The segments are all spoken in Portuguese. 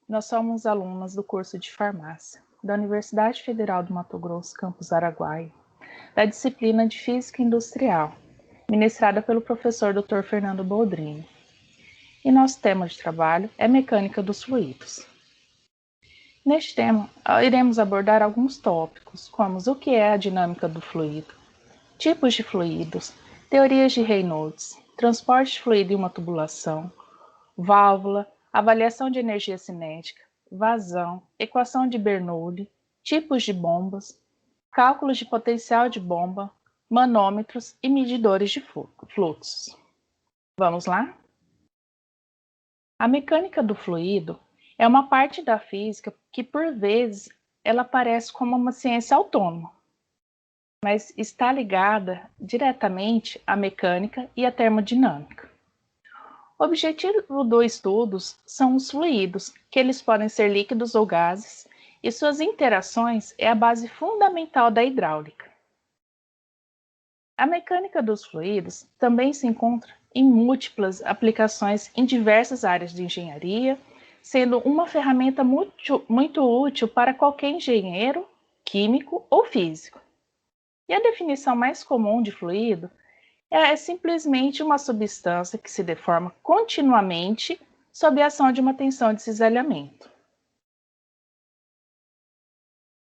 Nós somos alunas do curso de Farmácia da Universidade Federal do Mato Grosso, campus Araguaia, da disciplina de Física Industrial, ministrada pelo professor Dr. Fernando Boldrini. E nosso tema de trabalho é Mecânica dos Fluidos. Neste tema, iremos abordar alguns tópicos, como o que é a dinâmica do fluido, tipos de fluidos, teorias de Reynolds, transporte de fluido em uma tubulação, válvula, avaliação de energia cinética, vazão, equação de Bernoulli, tipos de bombas, cálculos de potencial de bomba, manômetros e medidores de fluxos. Vamos lá? A mecânica do fluido é uma parte da física que, por vezes, ela parece como uma ciência autônoma, mas está ligada diretamente à mecânica e à termodinâmica. O objetivo do estudo são os fluidos, que eles podem ser líquidos ou gases, e suas interações é a base fundamental da hidráulica. A mecânica dos fluidos também se encontra em múltiplas aplicações em diversas áreas de engenharia, sendo uma ferramenta muito útil para qualquer engenheiro, químico ou físico. E a definição mais comum de fluido é simplesmente uma substância que se deforma continuamente sob a ação de uma tensão de cisalhamento.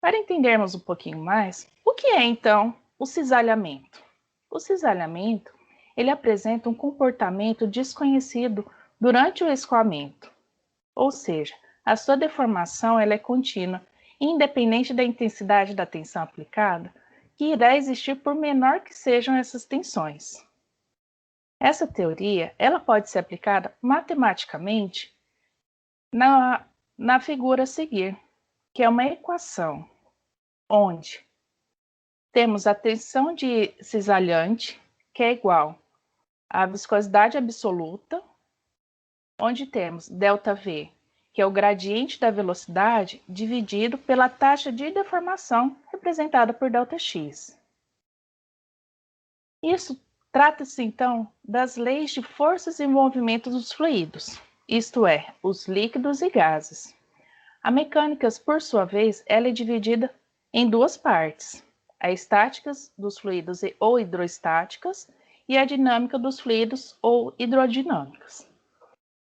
Para entendermos um pouquinho mais, o que é então o cisalhamento? O cisalhamento, ele apresenta um comportamento desconhecido durante o escoamento, ou seja, a sua deformação ela é contínua, independente da intensidade da tensão aplicada, que irá existir por menor que sejam essas tensões. Essa teoria ela pode ser aplicada matematicamente na figura a seguir, que é uma equação, onde temos a tensão de cisalhante, que é igual à viscosidade absoluta, onde temos ΔV, que é o gradiente da velocidade, dividido pela taxa de deformação, representada por ΔX. Isso trata-se, então, das leis de forças e movimento dos fluidos, isto é, os líquidos e gases. A mecânica, por sua vez, ela é dividida em duas partes, a estática dos fluidos ou hidrostáticas e a dinâmica dos fluidos ou hidrodinâmicas.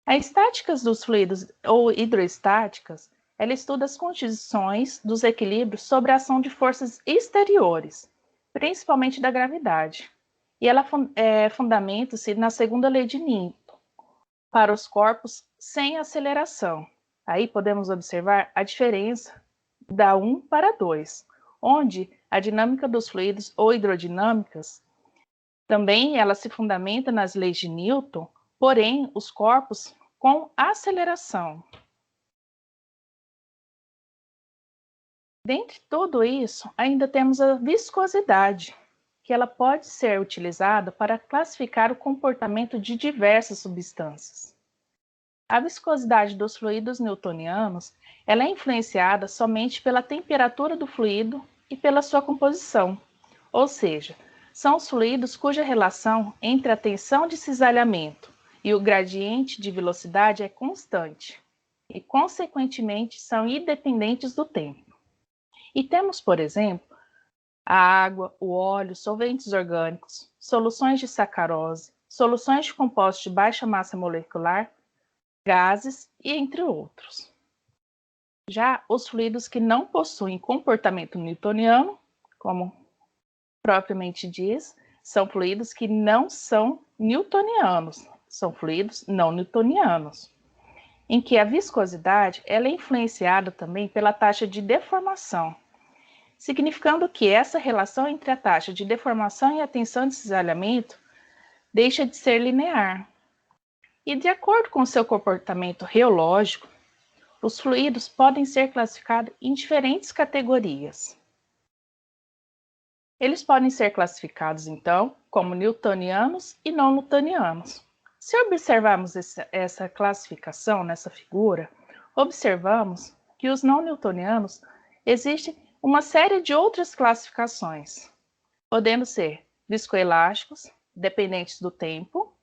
A estática dos fluidos ou hidrostáticas, ela estuda as condições dos equilíbrios sob a ação de forças exteriores, principalmente da gravidade. E ela fundamenta-se na segunda lei de Newton, para os corpos sem aceleração. Aí podemos observar a diferença da 1 para 2, onde a dinâmica dos fluidos ou hidrodinâmicas também ela se fundamenta nas leis de Newton, porém os corpos com aceleração. Dentre tudo isso, ainda temos a viscosidade, que ela pode ser utilizada para classificar o comportamento de diversas substâncias. A viscosidade dos fluidos newtonianos ela é influenciada somente pela temperatura do fluido e pela sua composição, ou seja, são os fluidos cuja relação entre a tensão de cisalhamento e o gradiente de velocidade é constante e, consequentemente, são independentes do tempo. E temos, por exemplo, a água, o óleo, solventes orgânicos, soluções de sacarose, soluções de compostos de baixa massa molecular, gases e entre outros. Já os fluidos que não possuem comportamento newtoniano, como propriamente diz, são fluidos que não são newtonianos, são fluidos não newtonianos, em que a viscosidade ela é influenciada também pela taxa de deformação, significando que essa relação entre a taxa de deformação e a tensão de cisalhamento deixa de ser linear. E de acordo com seu comportamento reológico, os fluidos podem ser classificados em diferentes categorias. Eles podem ser classificados, então, como newtonianos e não newtonianos. Se observarmos essa classificação nessa figura, observamos que os não newtonianos existem uma série de outras classificações, podendo ser viscoelásticos, dependentes do tempo,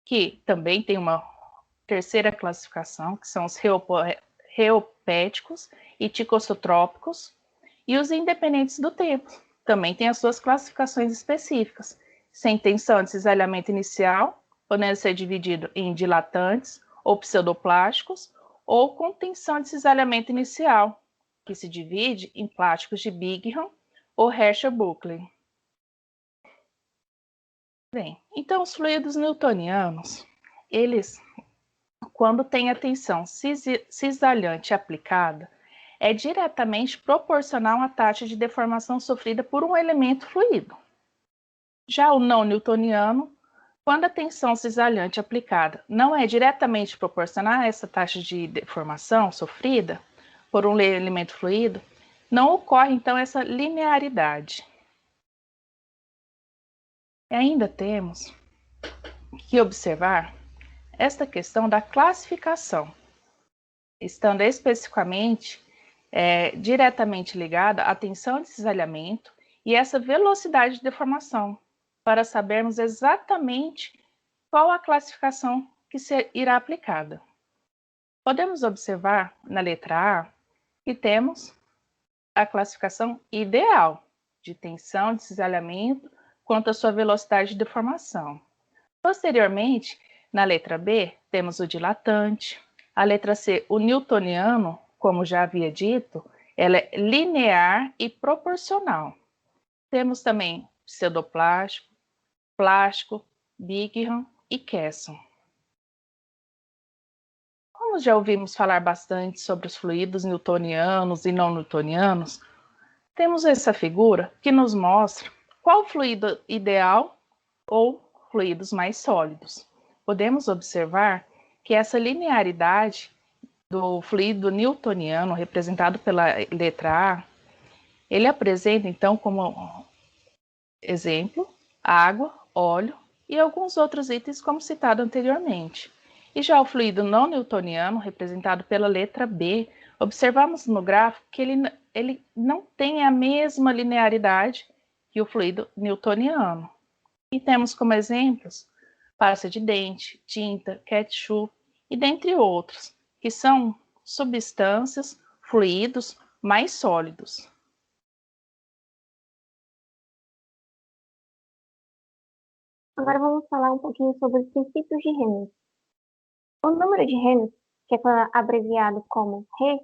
que também tem uma terceira classificação, que são os reopéticos e ticosotrópicos, e os independentes do tempo. Também tem as suas classificações específicas, sem tensão de cisalhamento inicial, podendo ser dividido em dilatantes ou pseudoplásticos, ou com tensão de cisalhamento inicial, que se divide em plásticos de Bigham ou Herschel-Buckley. Bem, então os fluidos newtonianos, eles, quando tem a tensão cisalhante aplicada, é diretamente proporcional à taxa de deformação sofrida por um elemento fluido. Já o não newtoniano, quando a tensão cisalhante aplicada não é diretamente proporcional a essa taxa de deformação sofrida por um elemento fluido, não ocorre então essa linearidade. E ainda temos que observar esta questão da classificação, estando especificamente diretamente ligada à tensão de cisalhamento e essa velocidade de deformação, para sabermos exatamente qual a classificação que irá aplicada. Podemos observar na letra A que temos a classificação ideal de tensão de cisalhamento quanto à sua velocidade de deformação. Posteriormente, na letra B, temos o dilatante. A letra C, o newtoniano, como já havia dito, ela é linear e proporcional. Temos também pseudoplástico, plástico, Bigham e Kesson. Como já ouvimos falar bastante sobre os fluidos newtonianos e não newtonianos, temos essa figura que nos mostra qual o fluido ideal ou fluidos mais sólidos. Podemos observar que essa linearidade do fluido newtoniano, representado pela letra A, ele apresenta, então, como exemplo, água, óleo e alguns outros itens, como citado anteriormente. E já o fluido não newtoniano, representado pela letra B, observamos no gráfico que ele não tem a mesma linearidade que o fluido newtoniano. E temos como exemplos pasta de dente, tinta, ketchup e dentre outros, que são substâncias, fluidos mais sólidos. Agora vamos falar um pouquinho sobre os princípios de Reynolds. O número de Reynolds, que é abreviado como Re,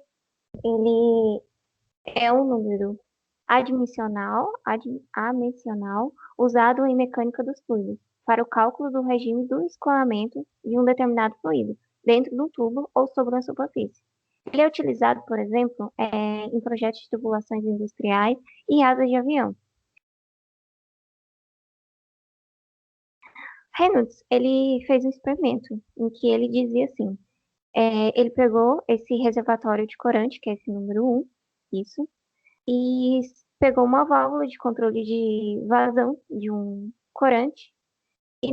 ele é um número adimensional usado em mecânica dos fluidos para o cálculo do regime do escoamento de um determinado fluido dentro de um tubo ou sobre uma superfície. Ele é utilizado, por exemplo, em projetos de tubulações industriais e asas de avião. Reynolds, ele fez um experimento em que ele dizia assim, ele pegou esse reservatório de corante, que é esse número 1, isso, e pegou uma válvula de controle de vazão de um corante e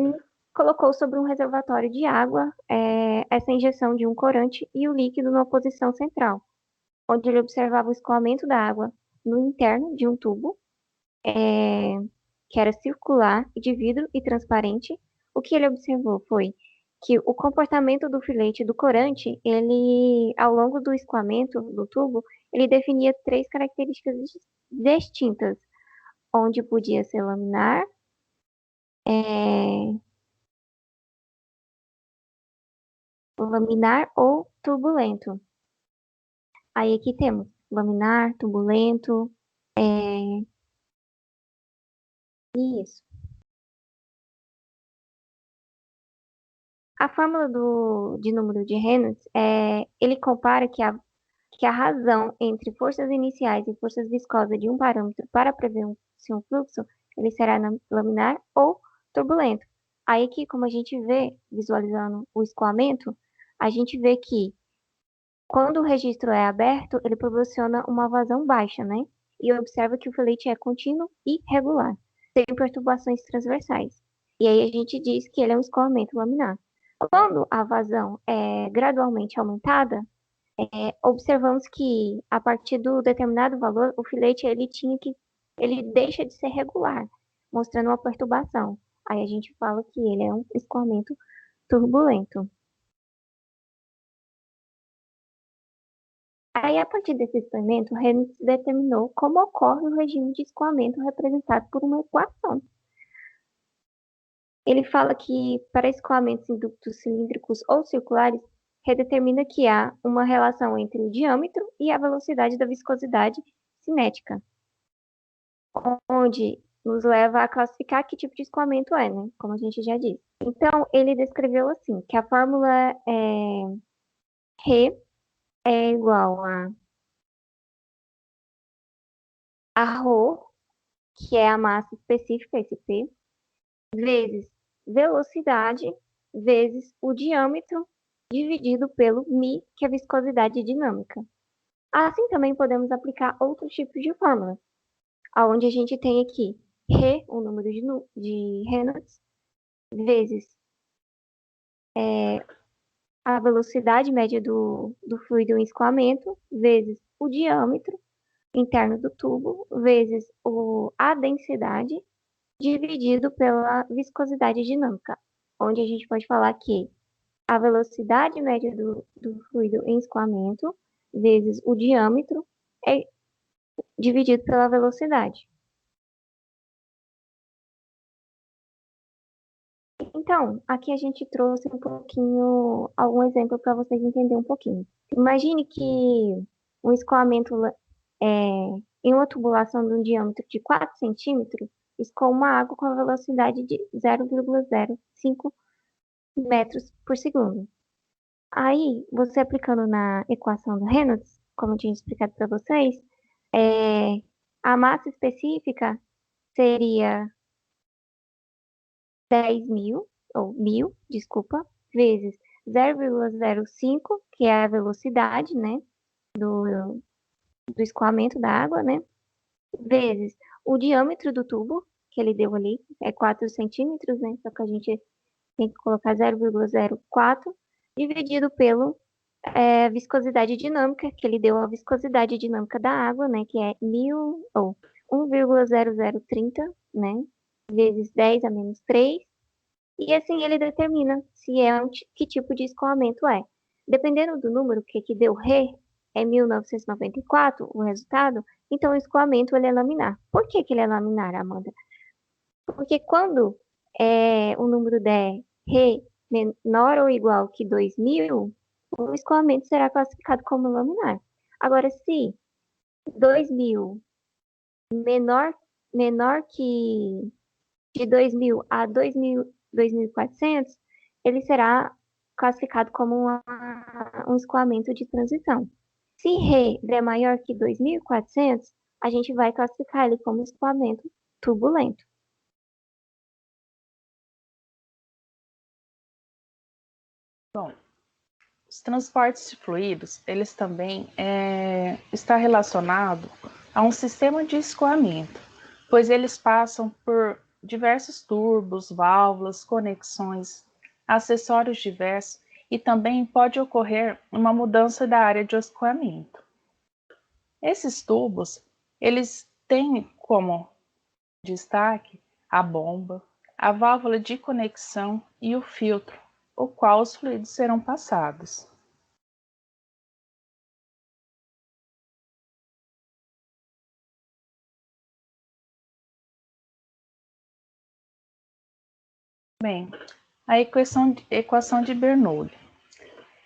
colocou sobre um reservatório de água essa injeção de um corante e o líquido numa posição central, onde ele observava o escoamento da água no interno de um tubo, que era circular, de vidro e transparente. O que ele observou foi que o comportamento do filete do corante, ele, ao longo do escoamento do tubo, ele definia 3 características distintas, onde podia ser laminar, ou turbulento. Aí aqui temos laminar, turbulento, isso. A fórmula de número de Reynolds, ele compara que a razão entre forças iniciais e forças viscosas de um parâmetro para prever se um fluxo ele será laminar ou turbulento. Aí aqui, como a gente vê, visualizando o escoamento, a gente vê que quando o registro é aberto, ele proporciona uma vazão baixa, né? E observa que o filete é contínuo e regular, sem perturbações transversais. E aí a gente diz que ele é um escoamento laminar. Quando a vazão é gradualmente aumentada, observamos que a partir do determinado valor, o filete ele deixa de ser regular, mostrando uma perturbação. Aí a gente fala que ele é um escoamento turbulento. Aí, a partir desse experimento, Reynolds determinou como ocorre o regime de escoamento representado por uma equação. Ele fala que, para escoamentos em ductos cilíndricos ou circulares, redetermina que há uma relação entre o diâmetro e a velocidade da viscosidade cinética, onde nos leva a classificar que tipo de escoamento é, né? Como a gente já disse. Então, ele descreveu assim, que a fórmula é Rho é igual a Rho, que é a massa específica, esse P, vezes velocidade, vezes o diâmetro, dividido pelo μ, que é a viscosidade dinâmica. Assim também podemos aplicar outros tipos de fórmula, onde a gente tem aqui Rho, o número de Reynolds, vezes a velocidade média do fluido em escoamento, vezes o diâmetro interno do tubo, vezes a densidade, dividido pela viscosidade dinâmica, onde a gente pode falar que a velocidade média do fluido em escoamento vezes o diâmetro é dividido pela velocidade. Então, aqui a gente trouxe um pouquinho, algum exemplo para vocês entenderem um pouquinho. Imagine que um escoamento em uma tubulação de um diâmetro de 4 centímetros escoa uma água com a velocidade de 0,05 metros por segundo. Aí, você aplicando na equação do Reynolds, como eu tinha explicado para vocês, a massa específica seria 10.000, ou 1.000, desculpa, vezes 0,05, que é a velocidade, né, do escoamento da água, né, vezes o diâmetro do tubo, que ele deu ali, é 4 centímetros, né, só que a gente tem que colocar 0,04, dividido pelo viscosidade dinâmica, que ele deu a viscosidade dinâmica da água, né, que é 1.000, ou 1,0030, né, vezes 10 a menos 3, e assim ele determina se que tipo de escoamento é. Dependendo do número que deu Rê, é 1994 o resultado, então o escoamento ele é laminar. Por que ele é laminar, Amanda? Porque quando o número der Rê menor ou igual que 2.000, o escoamento será classificado como laminar. Agora, se 2.000 menor que de 2.000 a 2.400, ele será classificado como um escoamento de transição. Se Rê é maior que 2.400, a gente vai classificar ele como escoamento turbulento. Bom, os transportes de fluidos, eles também está relacionado a um sistema de escoamento, pois eles passam por diversos turbos, válvulas, conexões, acessórios diversos e também pode ocorrer uma mudança da área de escoamento. Esses tubos, eles têm como destaque a bomba, a válvula de conexão e o filtro, o qual os fluidos serão passados. Bem, a equação de Bernoulli.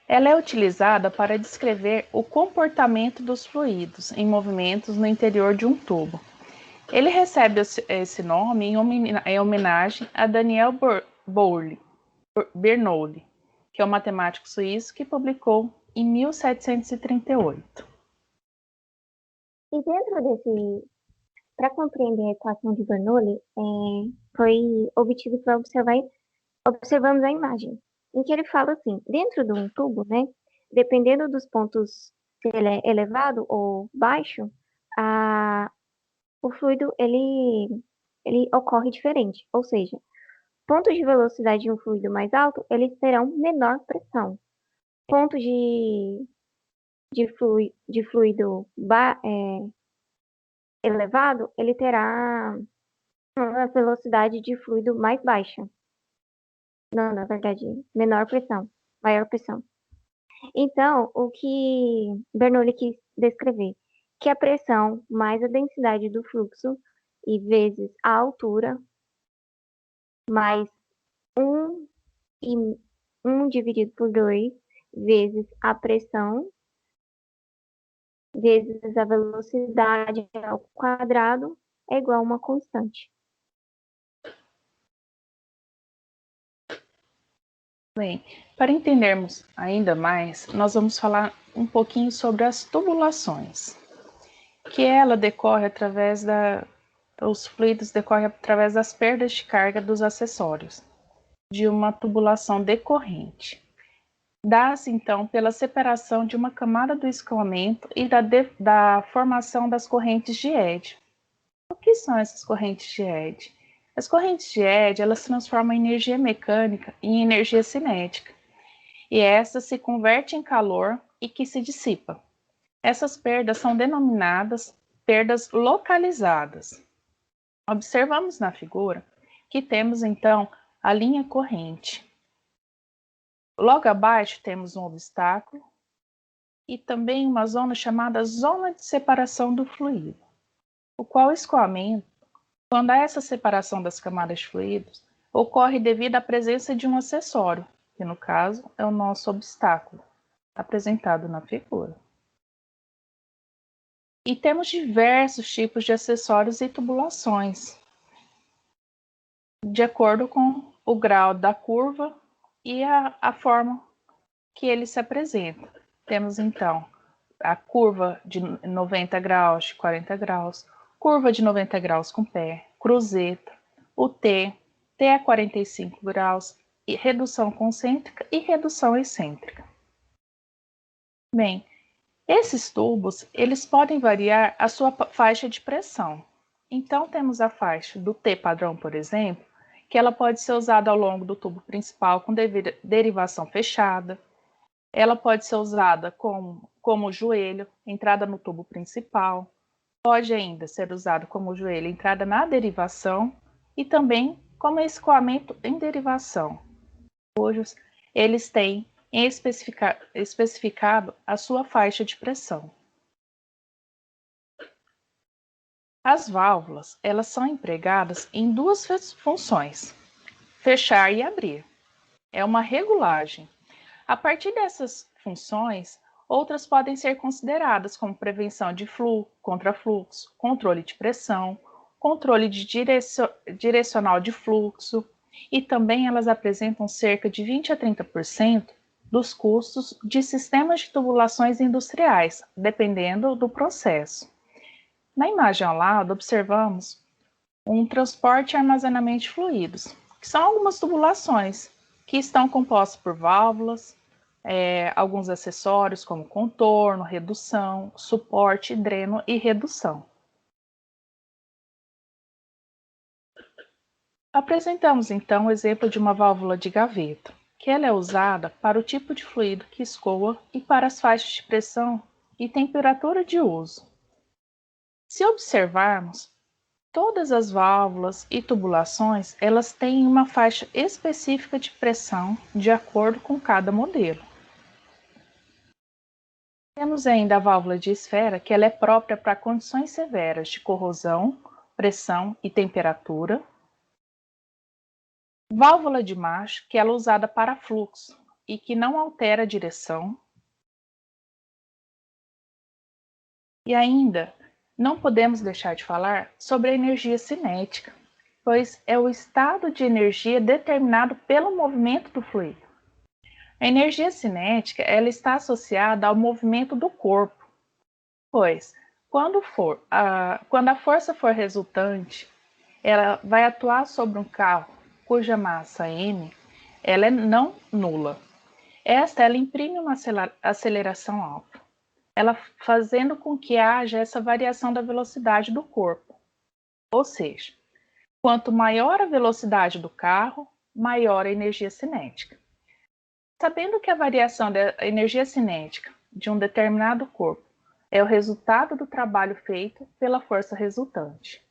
Ela é utilizada para descrever o comportamento dos fluidos em movimentos no interior de um tubo. Ele recebe esse nome em homenagem a Daniel Bernoulli, que é um matemático suíço que publicou em 1738. E dentro desse, para compreender a equação de Bernoulli, foi obtido para observamos a imagem, em que ele fala assim, dentro de um tubo, né, dependendo dos pontos, se ele é elevado ou baixo, o fluido, ele ocorre diferente, ou seja, pontos de velocidade de um fluido mais alto, eles terão menor pressão. Pontos de fluido elevado, ele terá uma velocidade de fluido mais baixa. Não, na verdade, menor pressão, maior pressão. Então, o que Bernoulli quis descrever, que a pressão mais a densidade do fluxo e vezes a altura mais um e 1 dividido por 2 vezes a pressão vezes a velocidade ao quadrado é igual a uma constante. Bem, para entendermos ainda mais, nós vamos falar um pouquinho sobre as tubulações, que ela decorre através os fluidos decorrem através das perdas de carga dos acessórios de uma tubulação decorrente. Dá-se, então, pela separação de uma camada do escoamento e da formação das correntes de Eddy. O que são essas correntes de Eddy? As correntes de Eddy, elas transformam a energia mecânica em energia cinética, e essa se converte em calor e que se dissipa. Essas perdas são denominadas perdas localizadas. Observamos na figura que temos, então, a linha corrente. Logo abaixo temos um obstáculo e também uma zona chamada zona de separação do fluido, o qual escoamento, quando há essa separação das camadas de fluidos, ocorre devido à presença de um acessório, que no caso é o nosso obstáculo, apresentado na figura. E temos diversos tipos de acessórios e tubulações, de acordo com o grau da curva e a forma que ele se apresenta. Temos então a curva de 90 graus, de 40 graus, curva de 90 graus com pé, cruzeta, o T a 45 graus, e redução concêntrica e redução excêntrica. Bem, esses tubos, eles podem variar a sua faixa de pressão. Então, temos a faixa do T padrão, por exemplo, que ela pode ser usada ao longo do tubo principal com derivação fechada. Ela pode ser usada como joelho, entrada no tubo principal. Pode ainda ser usado como joelho, entrada na derivação e também como escoamento em derivação. Hoje, eles têm especificado a sua faixa de pressão. As válvulas, elas são empregadas em duas funções: fechar e abrir. É uma regulagem. A partir dessas funções, outras podem ser consideradas como prevenção de contrafluxo, controle de pressão, controle de direcional de fluxo, e também elas apresentam cerca de 20 a 30% dos custos de sistemas de tubulações industriais, dependendo do processo. Na imagem ao lado, observamos um transporte e armazenamento de fluidos, que são algumas tubulações que estão compostas por válvulas, alguns acessórios como contorno, redução, suporte, dreno e redução. Apresentamos então o exemplo de uma válvula de gaveta, que ela é usada para o tipo de fluido que escoa e para as faixas de pressão e temperatura de uso. Se observarmos, todas as válvulas e tubulações, elas têm uma faixa específica de pressão de acordo com cada modelo. Temos ainda a válvula de esfera, que ela é própria para condições severas de corrosão, pressão e temperatura. Válvula de Marsh, que ela é usada para fluxo e que não altera a direção. E ainda, não podemos deixar de falar sobre a energia cinética, pois é o estado de energia determinado pelo movimento do fluido. A energia cinética, ela está associada ao movimento do corpo, pois quando a força for resultante, ela vai atuar sobre um carro cuja massa m, ela é não nula. Ela imprime uma aceleração alfa, ela fazendo com que haja essa variação da velocidade do corpo. Ou seja, quanto maior a velocidade do carro, maior a energia cinética. Sabendo que a variação da energia cinética de um determinado corpo é o resultado do trabalho feito pela força resultante.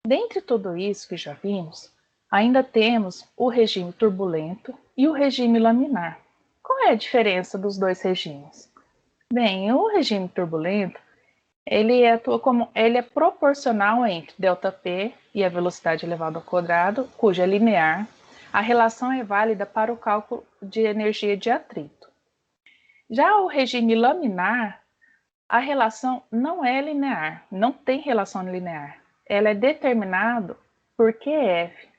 Dentre tudo isso que já vimos, Ainda temos o regime turbulento e o regime laminar. Qual é a diferença dos dois regimes? Bem, o regime turbulento, ele é proporcional entre ΔP e a velocidade elevada ao quadrado, cuja é linear. A relação é válida para o cálculo de energia de atrito. Já o regime laminar, a relação não é linear, não tem relação linear. Ela é determinada por QF.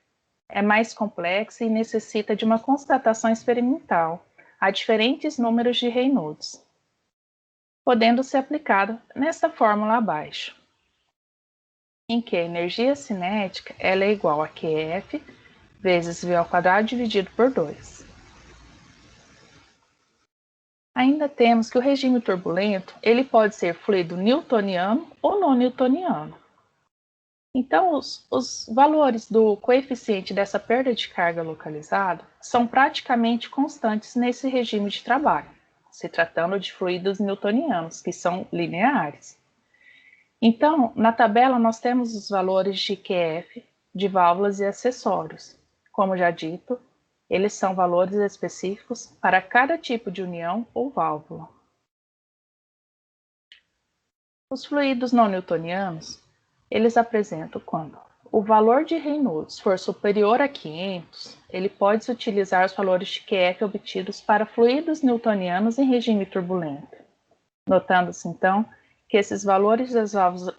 É mais complexa e necessita de uma constatação experimental a diferentes números de Reynolds, podendo ser aplicada nesta fórmula abaixo, em que a energia cinética ela é igual a QF vezes V ao quadrado dividido por 2. Ainda temos que o regime turbulento ele pode ser fluido newtoniano ou não newtoniano. Então, os valores do coeficiente dessa perda de carga localizada são praticamente constantes nesse regime de trabalho, se tratando de fluidos newtonianos, que são lineares. Então, na tabela nós temos os valores de QF, de válvulas e acessórios. Como já dito, eles são valores específicos para cada tipo de união ou válvula. Os fluidos não newtonianos, eles apresentam quando o valor de Reynolds for superior a 500, ele pode utilizar os valores de QF obtidos para fluidos newtonianos em regime turbulento. Notando-se, então, que esses valores das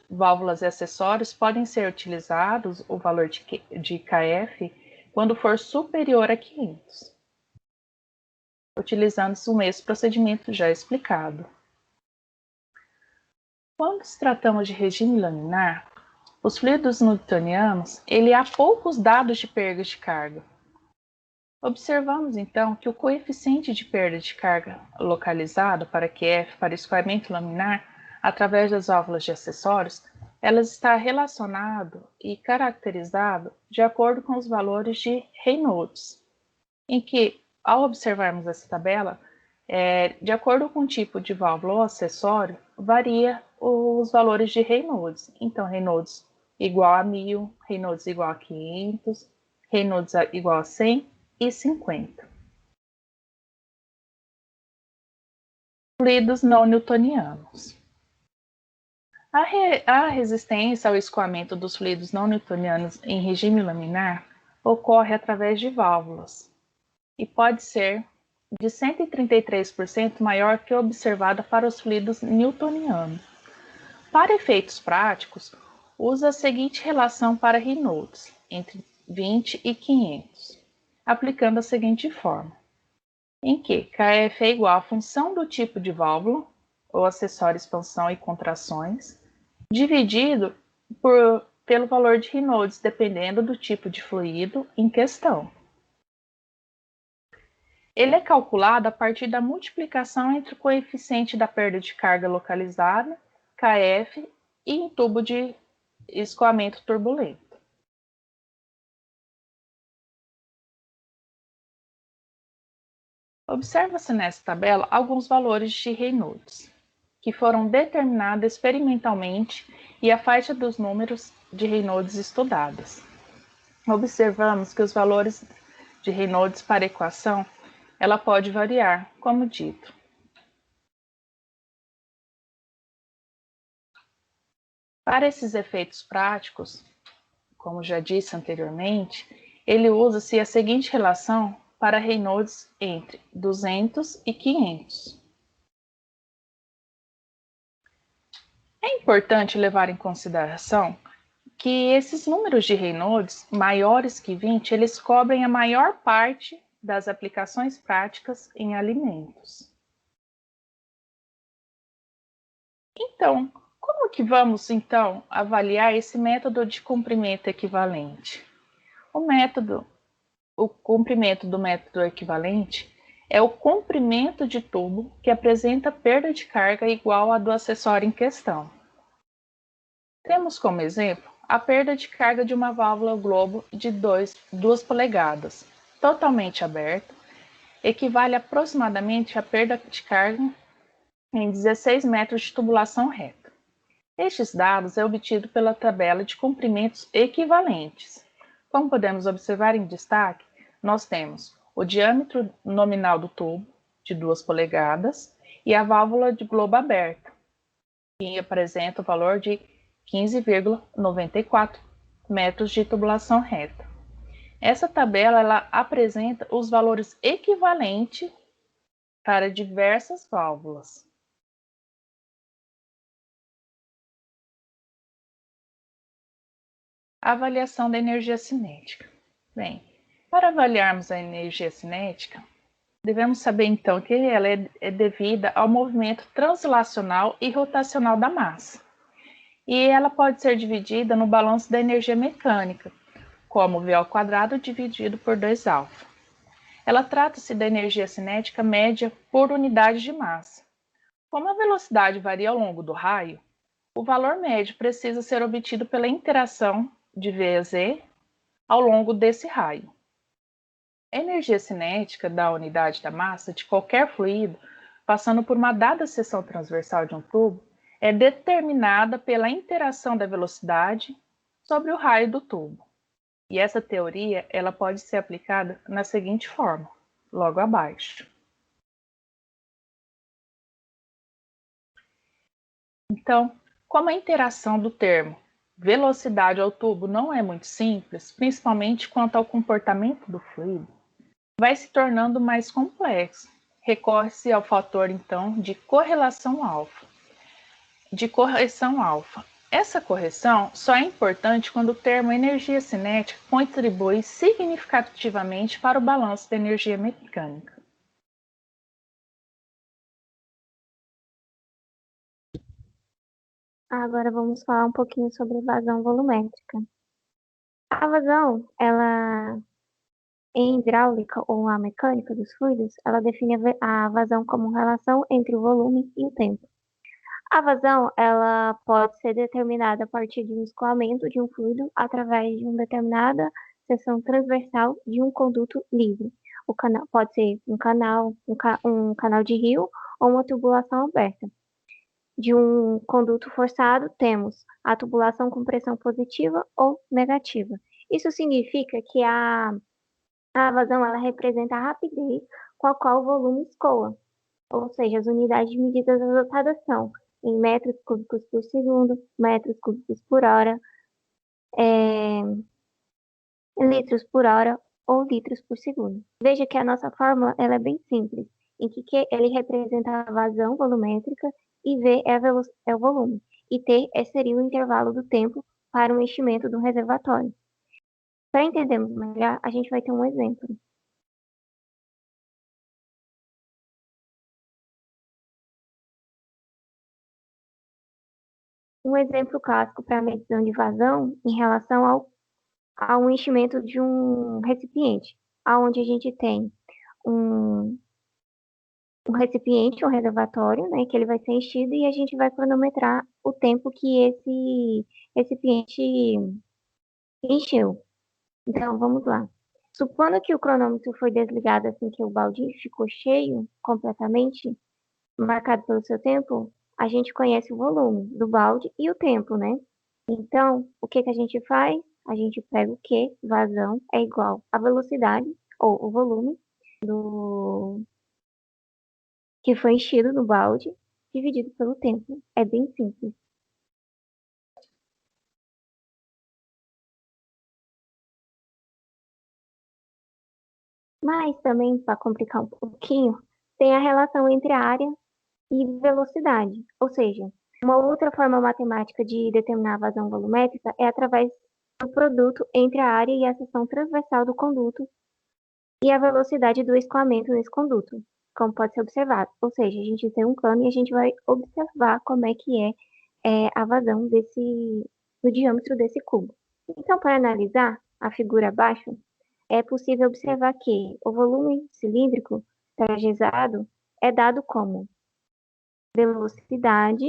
válvulas e acessórios podem ser utilizados, o valor de KF, quando for superior a 500, utilizando-se o mesmo procedimento já explicado. Quando se tratamos de regime laminar, os fluidos newtonianos, há poucos dados de perda de carga. Observamos, então, que o coeficiente de perda de carga localizado para QF para escoamento laminar, através das válvulas de acessórios, elas está relacionado e caracterizado de acordo com os valores de Reynolds, em que, ao observarmos essa tabela, de acordo com o tipo de válvula ou acessório, varia os valores de Reynolds. Então, Reynolds igual a 1000, Reynolds igual a 500, Reynolds igual a 100 e 50. Fluidos não newtonianos. A resistência ao escoamento dos fluidos não newtonianos em regime laminar ocorre através de válvulas e pode ser de 133% maior que a observada para os fluidos newtonianos. Para efeitos práticos, usa a seguinte relação para Reynolds, entre 20 e 500, aplicando a seguinte forma, em que KF é igual à função do tipo de válvula, ou acessório expansão e contrações, dividido pelo valor de Reynolds, dependendo do tipo de fluido em questão. Ele é calculado a partir da multiplicação entre o coeficiente da perda de carga localizada, KF, e em tubo de escoamento turbulento. Observa-se nessa tabela alguns valores de Reynolds, que foram determinados experimentalmente e a faixa dos números de Reynolds estudadas. Observamos que os valores de Reynolds para a equação, ela pode variar, como dito. Para esses efeitos práticos, como já disse anteriormente, ele usa-se a seguinte relação para Reynolds entre 200 e 500. É importante levar em consideração que esses números de Reynolds maiores que 20, eles cobrem a maior parte das aplicações práticas em alimentos. Então, como que vamos, então, avaliar esse método de comprimento equivalente? O comprimento do método equivalente é o comprimento de tubo que apresenta perda de carga igual à do acessório em questão. Temos como exemplo a perda de carga de uma válvula globo de 2 polegadas, totalmente aberta, equivale aproximadamente à perda de carga em 16 metros de tubulação reta. Estes dados é obtido pela tabela de comprimentos equivalentes. Como podemos observar em destaque, nós temos o diâmetro nominal do tubo, de 2 polegadas, e a válvula de globo aberta, que apresenta o valor de 15,94 metros de tubulação reta. Essa tabela ela apresenta os valores equivalentes para diversas válvulas. A avaliação da energia cinética. Bem, para avaliarmos a energia cinética, devemos saber então que ela é devida ao movimento translacional e rotacional da massa. E ela pode ser dividida no balanço da energia mecânica, como V ao quadrado dividido por 2α. Ela trata-se da energia cinética média por unidade de massa. Como a velocidade varia ao longo do raio, o valor médio precisa ser obtido pela interação de V a Z ao longo desse raio. A energia cinética da unidade da massa de qualquer fluido, passando por uma dada seção transversal de um tubo, é determinada pela interação da velocidade sobre o raio do tubo. E essa teoria ela pode ser aplicada na seguinte forma, logo abaixo. Então, como a interação do termo velocidade ao tubo não é muito simples, principalmente quanto ao comportamento do fluido, vai se tornando mais complexo. Recorre-se ao fator, então, de correlação alfa, de correção alfa. Essa correção só é importante quando o termo energia cinética contribui significativamente para o balanço da energia mecânica. Agora vamos falar um pouquinho sobre vazão volumétrica. A vazão, ela, em hidráulica ou a mecânica dos fluidos, ela define a vazão como relação entre o volume e o tempo. A vazão, ela pode ser determinada a partir de um escoamento de um fluido através de uma determinada seção transversal de um conduto livre. O canal pode ser um canal de rio ou uma tubulação aberta. De um conduto forçado, temos a tubulação com pressão positiva ou negativa. Isso significa que a vazão ela representa a rapidez com a qual o volume escoa, ou seja, as unidades de medidas adotadas são em metros cúbicos por segundo, metros cúbicos por hora, litros por hora ou litros por segundo. Veja que a nossa fórmula ela é bem simples, em que Q ele representa a vazão volumétrica e V é o volume, e T seria o intervalo do tempo para o enchimento do reservatório. Para entendermos melhor, a gente vai ter um exemplo. Um exemplo clássico para a medição de vazão em relação ao enchimento de um recipiente, onde a gente tem um recipiente, um reservatório, né, que ele vai ser enchido e a gente vai cronometrar o tempo que esse recipiente encheu. Então, vamos lá. Supondo que o cronômetro foi desligado assim que o balde ficou cheio completamente, marcado pelo seu tempo, a gente conhece o volume do balde e o tempo, né? Então, o que que a gente faz? A gente pega o Q, vazão, é igual a velocidade, ou o volume, do que foi enchido no balde, dividido pelo tempo. É bem simples. Mas também, para complicar um pouquinho, tem a relação entre a área e velocidade. Ou seja, uma outra forma matemática de determinar a vazão volumétrica é através do produto entre a área e a seção transversal do conduto e a velocidade do escoamento nesse conduto, como pode ser observado. Ou seja, a gente tem um cano e a gente vai observar como é que é a vazão do diâmetro desse cubo. Então, para analisar a figura abaixo, é possível observar que o volume cilíndrico trajesado é dado como velocidade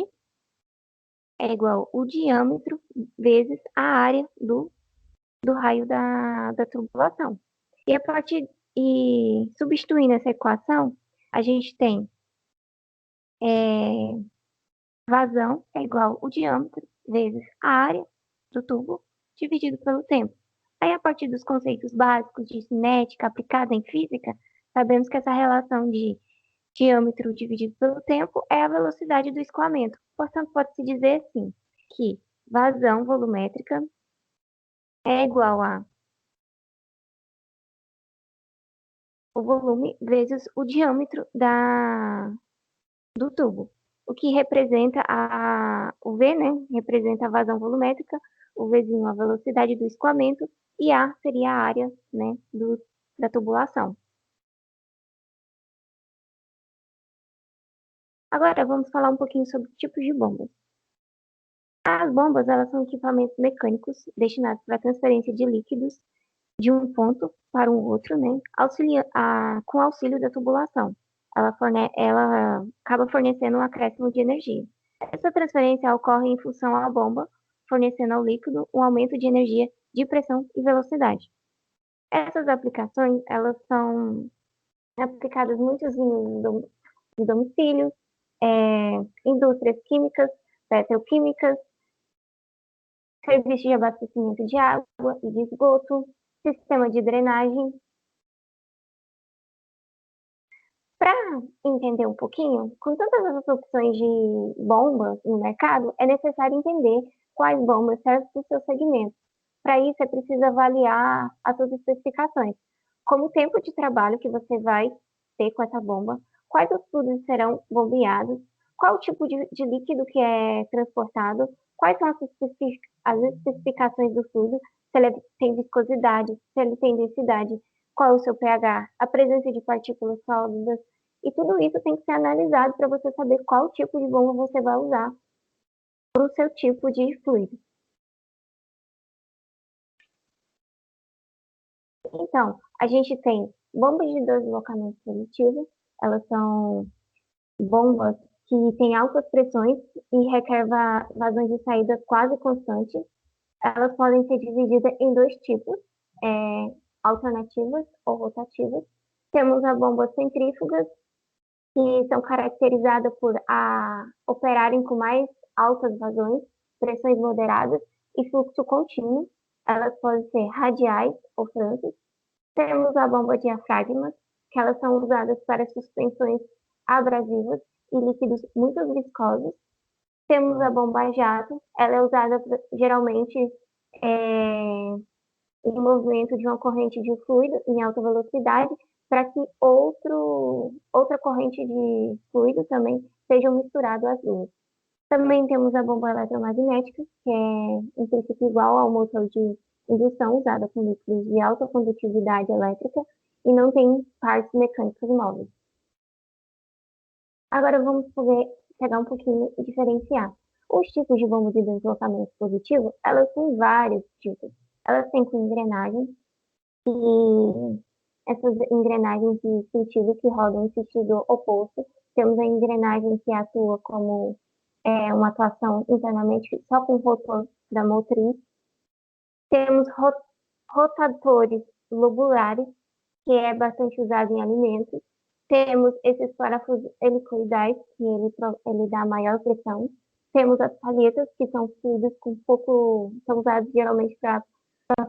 é igual o diâmetro vezes a área do raio da tubulação. E substituindo essa equação, a gente tem vazão é igual o diâmetro vezes a área do tubo dividido pelo tempo. Aí, a partir dos conceitos básicos de cinética aplicada em física, sabemos que essa relação de diâmetro dividido pelo tempo é a velocidade do escoamento. Portanto, pode-se dizer assim, que vazão volumétrica é igual a o volume vezes o diâmetro do tubo, o que representa o V, né, representa a vazão volumétrica, o Vzinho a velocidade do escoamento e A seria a área, né, da tubulação. Agora vamos falar um pouquinho sobre tipos de bombas. As bombas, elas são equipamentos mecânicos destinados para a transferência de líquidos de um ponto para um outro, né, com auxílio da tubulação. Ela acaba fornecendo um acréscimo de energia. Essa transferência ocorre em função à bomba, fornecendo ao líquido um aumento de energia, de pressão e velocidade. Essas aplicações, elas são aplicadas muitas em domicílios, indústrias químicas, petroquímicas, serviços de abastecimento de água e de esgoto, sistema de drenagem. Para entender um pouquinho, com tantas essas opções de bombas no mercado, é necessário entender quais bombas servem para o seu segmento. Para isso, é preciso avaliar as suas especificações, como o tempo de trabalho que você vai ter com essa bomba, quais os fluidos serão bombeados, qual o tipo de líquido que é transportado, quais são as especificações do fluido, se ele tem viscosidade, se ele tem densidade, qual é o seu pH, a presença de partículas sólidas, e tudo isso tem que ser analisado para você saber qual tipo de bomba você vai usar para o seu tipo de fluido. Então, a gente tem bombas de deslocamento positivo, elas são bombas que têm altas pressões e requer vazões de saída quase constantes. Elas podem ser divididas em dois tipos, alternativas ou rotativas. Temos as bombas centrífugas, que são caracterizadas por operarem com mais altas vazões, pressões moderadas e fluxo contínuo. Elas podem ser radiais ou frantas. Temos a bomba diafragma, que elas são usadas para suspensões abrasivas e líquidos muito viscosos. Temos a bomba jato, ela é usada geralmente em movimento de uma corrente de fluido em alta velocidade, para que outra corrente de fluido também sejam misturadas às duas. Também temos a bomba eletromagnética, que é em princípio igual ao motor de indução usada com líquidos de alta condutividade elétrica e não tem partes mecânicas móveis. Agora vamos poder pegar um pouquinho e diferenciar. Os tipos de bomba de deslocamento positivo, elas têm vários tipos. Elas têm com engrenagem, e essas engrenagens de sentido que rodam em sentido oposto. Temos a engrenagem que atua como uma atuação internamente só com o rotor da motriz. Temos rotadores lobulares, que é bastante usado em alimentos. Temos esses parafusos helicoidais, que ele dá maior pressão. Temos as palhetas, que são fluidos com pouco, são usados geralmente para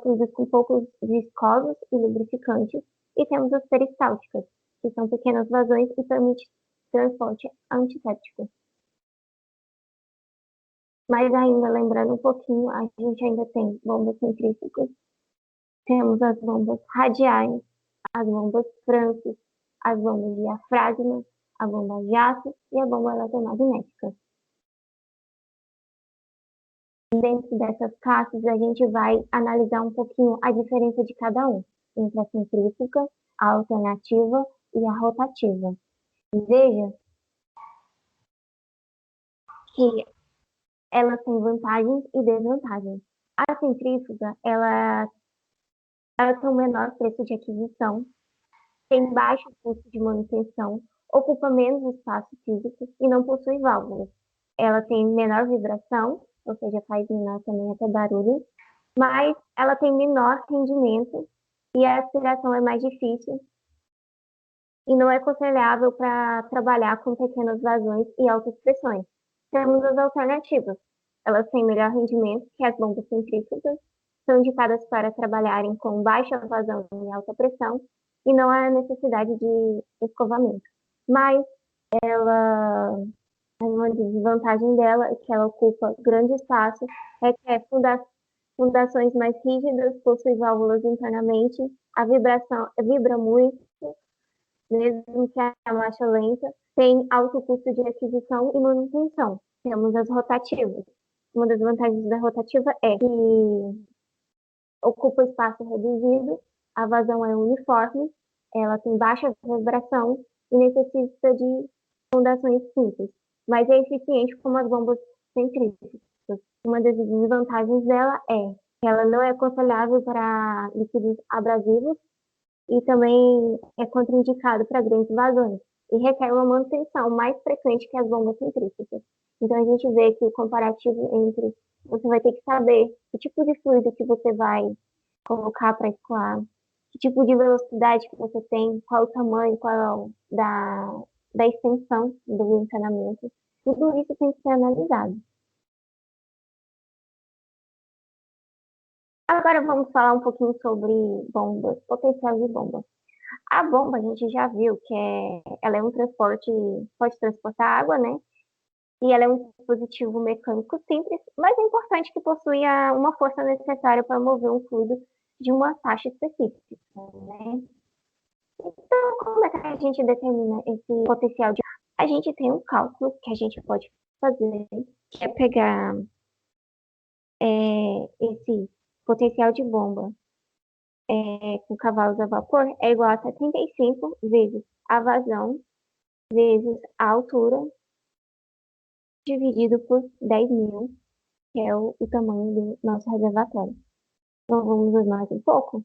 fluidos com poucos viscosos e lubrificantes. E temos as peristálticas, que são pequenas vazões e permitem transporte antisséptico. Mas ainda lembrando um pouquinho, a gente ainda tem bombas centrífugas, temos as bombas radiais, as bombas Francis, as bombas diafragma, a bomba jato e a bomba eletromagnética. Dentro dessas classes, a gente vai analisar um pouquinho a diferença de cada um, entre a centrífuga, a alternativa e a rotativa. Veja que elas têm vantagens e desvantagens. A centrífuga, ela tem um menor preço de aquisição, tem baixo custo de manutenção, ocupa menos espaço físico e não possui válvulas. Ela tem menor vibração, ou seja, faz menor também até barulho, mas ela tem menor rendimento e a aspiração é mais difícil e não é aconselhável para trabalhar com pequenas vazões e altas pressões. Temos as alternativas. Elas têm melhor rendimento que as bombas centrífugas são indicadas para trabalharem com baixa vazão e alta pressão e não há necessidade de escovamento. Mas ela, uma desvantagem dela é que ela ocupa grande espaço, requer fundações mais rígidas, possui válvulas internamente, a vibração vibra muito, mesmo que a marcha lenta, tem alto custo de aquisição e manutenção. Temos as rotativas. Uma das vantagens da rotativa é que ocupa espaço reduzido, a vazão é uniforme, ela tem baixa vibração e necessita de fundações simples, mas é eficiente como as bombas centrífugas. Uma das desvantagens dela é que ela não é aconselhável para líquidos abrasivos e também é contraindicado para grandes vazões e requer uma manutenção mais frequente que as bombas centrífugas. Então a gente vê que o comparativo entre você vai ter que saber que tipo de fluido que você vai colocar para escoar, que tipo de velocidade que você tem, qual o tamanho, qual da extensão do encanamento. Tudo isso tem que ser analisado. Agora vamos falar um pouquinho sobre bombas, potencial de bomba. A bomba, a gente já viu que ela é um transporte, pode transportar água, né? E ela é um dispositivo mecânico simples, mas é importante que possua uma força necessária para mover um fluido de uma faixa específica, né? Então, como é que a gente determina esse potencial de... A gente tem um cálculo que a gente pode fazer, que é pegar esse potencial de bomba com cavalos a vapor é igual a 75 vezes a vazão vezes a altura dividido por 10.000, que é o tamanho do nosso reservatório. Então, vamos ver mais um pouco?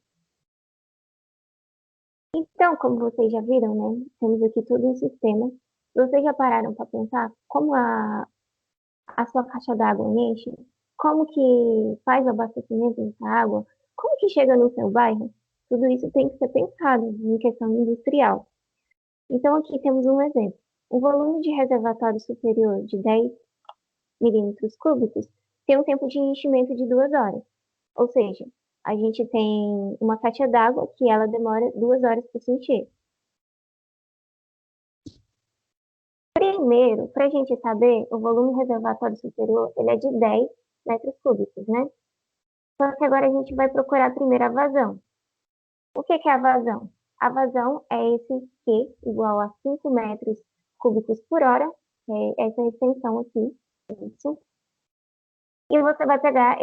Então, como vocês já viram, né? Temos aqui todo um sistema. Vocês já pararam para pensar como a sua caixa d'água enche? Como que faz o abastecimento dessa água? Como que chega no seu bairro? Tudo isso tem que ser pensado em questão industrial. Então, aqui temos um exemplo. Um volume de reservatório superior de 10 milímetros cúbicos tem um tempo de enchimento de 2 horas. Ou seja, a gente tem uma caixa d'água que ela demora 2 horas para se encher. Primeiro, para a gente saber, o volume reservatório superior ele é de 10 metros cúbicos, né? Só que agora a gente vai procurar primeiro a vazão. O que é a vazão? A vazão é esse Q igual a 5 metros cúbicos por hora, é essa extensão aqui, isso. E você vai pegar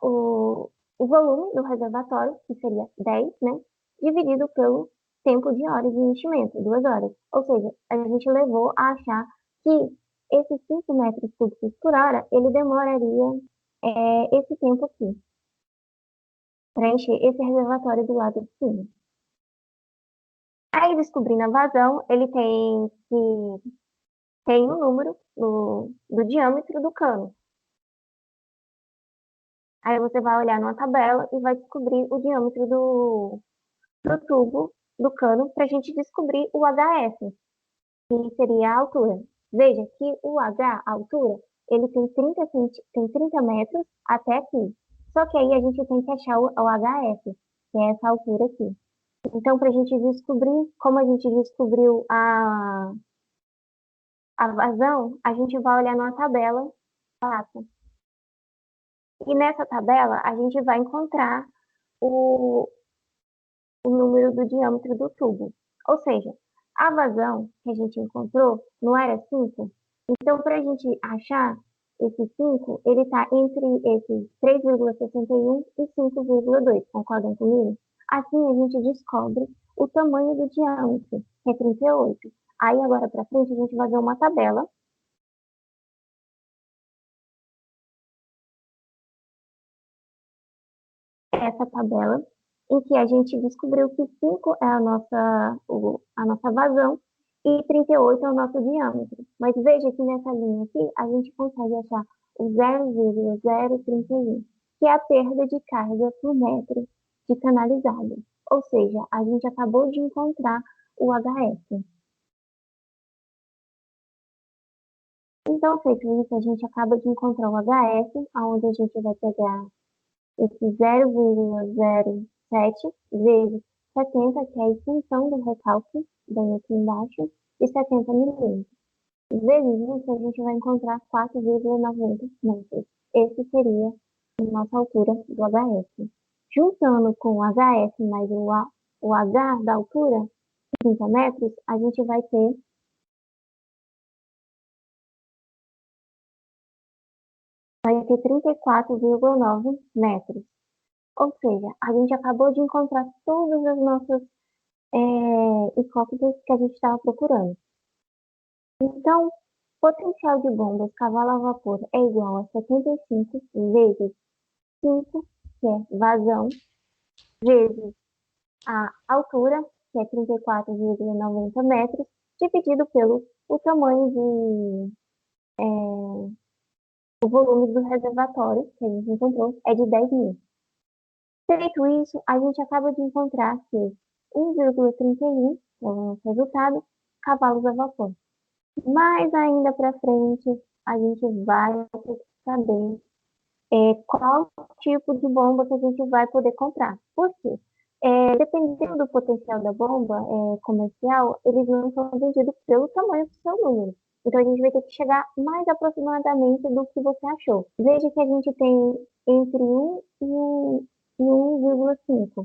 o volume do reservatório, que seria 10, né? Dividido pelo tempo de horas de enchimento, 2 horas. Ou seja, a gente levou a achar que esses 5 metros cúbicos por hora, ele demoraria esse tempo aqui, para encher esse reservatório do lado de cima. Aí, descobrindo a vazão, ele tem um número do diâmetro do cano. Aí você vai olhar numa tabela e vai descobrir o diâmetro do tubo, do cano, para a gente descobrir o HS, que seria a altura. Veja que o H, a altura, ele tem 30 metros até aqui. Só que aí a gente tem que achar o HS, que é essa altura aqui. Então, para a gente descobrir, como a gente descobriu a vazão, a gente vai olhar numa tabela, passa. E nessa tabela, a gente vai encontrar o, o número do diâmetro do tubo. Ou seja, a vazão que a gente encontrou não era 5. Então, para a gente achar esse 5, ele está entre esses 3,61 e 5,2. Concordam comigo? Assim, a gente descobre o tamanho do diâmetro, que é 38. Aí, agora para frente, a gente vai ver uma tabela. Essa tabela em que a gente descobriu que 5 é a nossa vazão e 38 é o nosso diâmetro. Mas veja que nessa linha aqui, a gente consegue achar o 0,031, que é a perda de carga por metro de canalizado. Ou seja, a gente acabou de encontrar o HS. Então, Então, feito isso, a gente acaba de encontrar o HS, onde a gente vai pegar esse 0,07 vezes 70, que é a extensão do recalque, bem aqui embaixo, e 70 milímetros. Vezes isso, a gente vai encontrar 4,90 metros. Esse seria a nossa altura do HS. Juntando com o HS mais o H da altura, 30 metros, a gente vai ter 34,9 metros. Ou seja, a gente acabou de encontrar todas as nossas hipóteses que a gente estava procurando. Então, potencial de bombas cavalo a vapor é igual a 75 vezes 5, que é vazão, vezes a altura, que é 34,90 metros, dividido pelo o tamanho o volume do reservatório que a gente encontrou é de 10.000. Feito isso, a gente acaba de encontrar que 1,31 é o nosso resultado, cavalos a vapor. Mais ainda para frente, a gente vai ter que saber qual tipo de bomba que a gente vai poder comprar. Por quê? Dependendo do potencial da bomba comercial, eles não são vendidos pelo tamanho do seu número. Então, a gente vai ter que chegar mais aproximadamente do que você achou. Veja que a gente tem entre 1 e 1,5.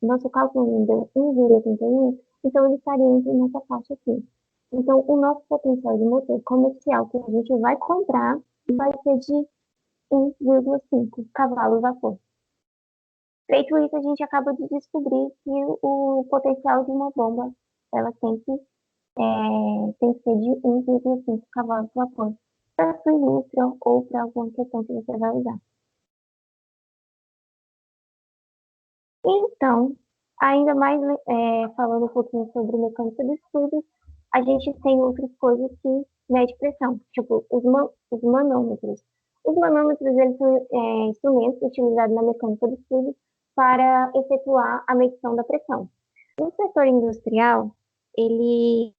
Nosso cálculo deu 1,31, então ele estaria entre nessa faixa aqui. Então, o nosso potencial de motor comercial que a gente vai comprar vai ser de 1,5 cavalos vapor. Feito isso, a gente acaba de descobrir que o potencial de uma bomba ela tem que ser de 1,5 cavalos vapor para sua indústria ou para alguma questão que você vai usar. Então, ainda mais falando um pouquinho sobre mecânica dos fluidos, a gente tem outras coisas que mede pressão, tipo os manômetros. Os manômetros eles são instrumentos utilizados na mecânica dos fluidos para efetuar a medição da pressão. No setor industrial, ele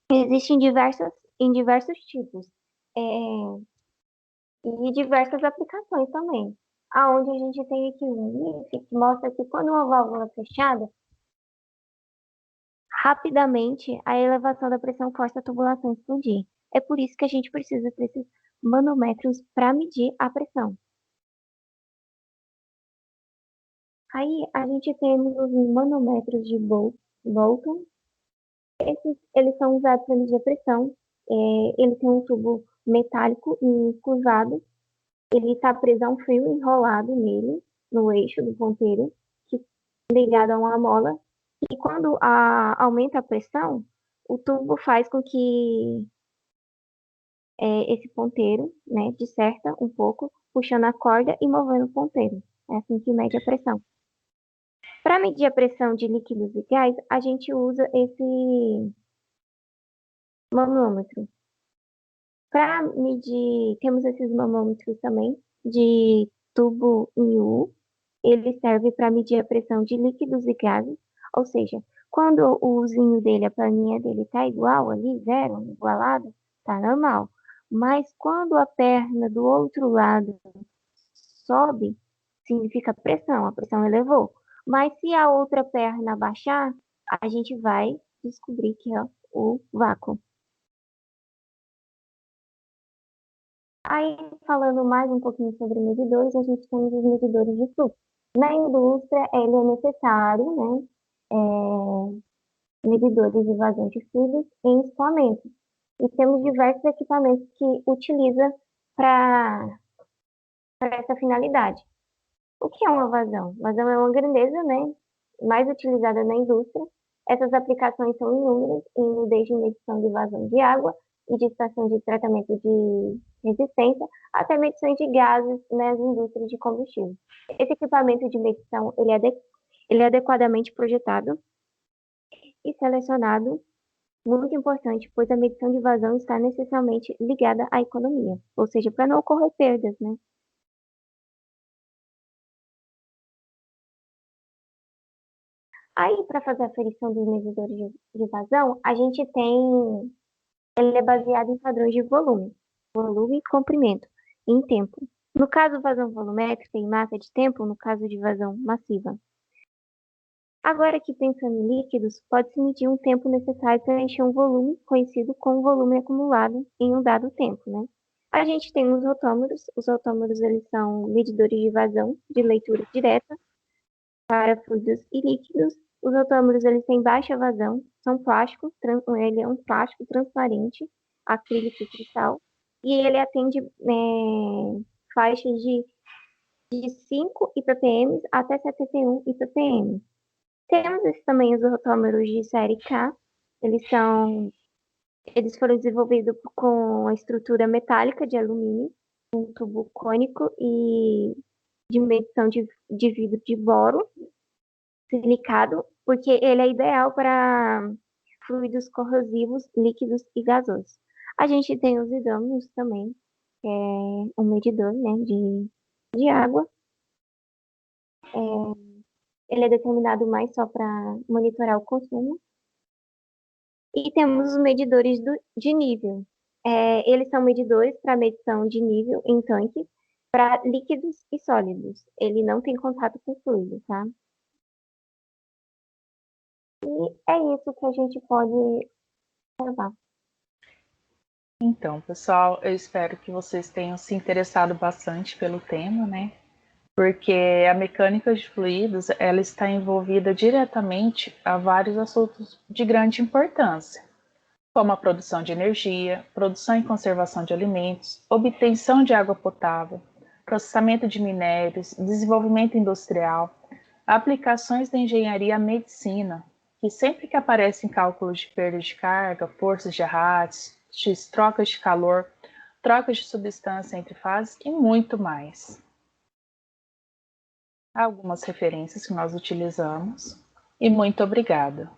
existe em diversos tipos e diversas aplicações também. Aonde a gente tem aqui um índice que mostra que quando uma válvula é fechada, rapidamente a elevação da pressão força a tubulação a explodir. É por isso que a gente precisa desses manômetros para medir a pressão. Aí a gente tem os manômetros de Bolton. Eles são usados para medir a pressão. Ele tem um tubo metálico e curvado. Ele está preso a um fio enrolado nele, no eixo do ponteiro, ligado a uma mola. E quando aumenta a pressão, o tubo faz com que esse ponteiro, né, disserta um pouco, puxando a corda e movendo o ponteiro. É assim que mede a pressão. Para medir a pressão de líquidos e gás, a gente usa esse manômetro. Para medir, temos esses manômetros também de tubo em U. Ele serve para medir a pressão de líquidos e gases, ou seja, quando o uzinho dele, a perninha dele está igual ali, zero, igualado, tá normal. Mas quando a perna do outro lado sobe, significa pressão, a pressão elevou. Mas se a outra perna baixar, a gente vai descobrir que é o vácuo. Aí, falando mais um pouquinho sobre medidores, a gente tem os medidores de fluxo. Na indústria, ele é necessário, né, medidores de vazão de fluidos em escoamento. E temos diversos equipamentos que utiliza para essa finalidade. O que é uma vazão? Vazão é uma grandeza, né, mais utilizada na indústria. Essas aplicações são inúmeras, indo desde medição de vazão de água e de estação de tratamento de resistência, até medições de gases nas indústrias de combustível. Esse equipamento de medição, ele é adequadamente projetado e selecionado, muito importante, pois a medição de vazão está necessariamente ligada à economia, ou seja, para não ocorrer perdas, né? Aí, para fazer a aferição dos medidores de vazão, a gente tem Ele é baseado em padrões de volume e comprimento, em tempo. No caso vazão volumétrica e massa de tempo, no caso de vazão massiva. Agora que pensando em líquidos, pode-se medir um tempo necessário para encher um volume, conhecido como volume acumulado em um dado tempo, né? A gente tem os rotômeros eles são medidores de vazão, de leitura direta para fluidos e líquidos. Os rotômeros eles têm baixa vazão, são plásticos, ele é um plástico transparente, acrílico e cristal, e ele atende faixas de 5 ppm até 71 ppm. Temos também os rotômeros de série K. Eles foram desenvolvidos com a estrutura metálica de alumínio, um tubo cônico e de medição de vidro de boro silicado, porque ele é ideal para fluidos corrosivos, líquidos e gasosos. A gente tem os hidrômetros também, que é um medidor, né, de água. Ele é determinado mais só para monitorar o consumo. E temos os medidores de nível. Eles são medidores para medição de nível em tanques para líquidos e sólidos. Ele não tem contato com fluido, tá? E é isso que a gente pode observar. Então, pessoal, eu espero que vocês tenham se interessado bastante pelo tema, né? Porque a mecânica de fluidos, ela está envolvida diretamente a vários assuntos de grande importância, como a produção de energia, produção e conservação de alimentos, obtenção de água potável, processamento de minérios, desenvolvimento industrial, aplicações da engenharia à medicina, que sempre que aparecem cálculos de perda de carga, forças de arrastes, trocas de calor, trocas de substância entre fases e muito mais. Há algumas referências que nós utilizamos e muito obrigada.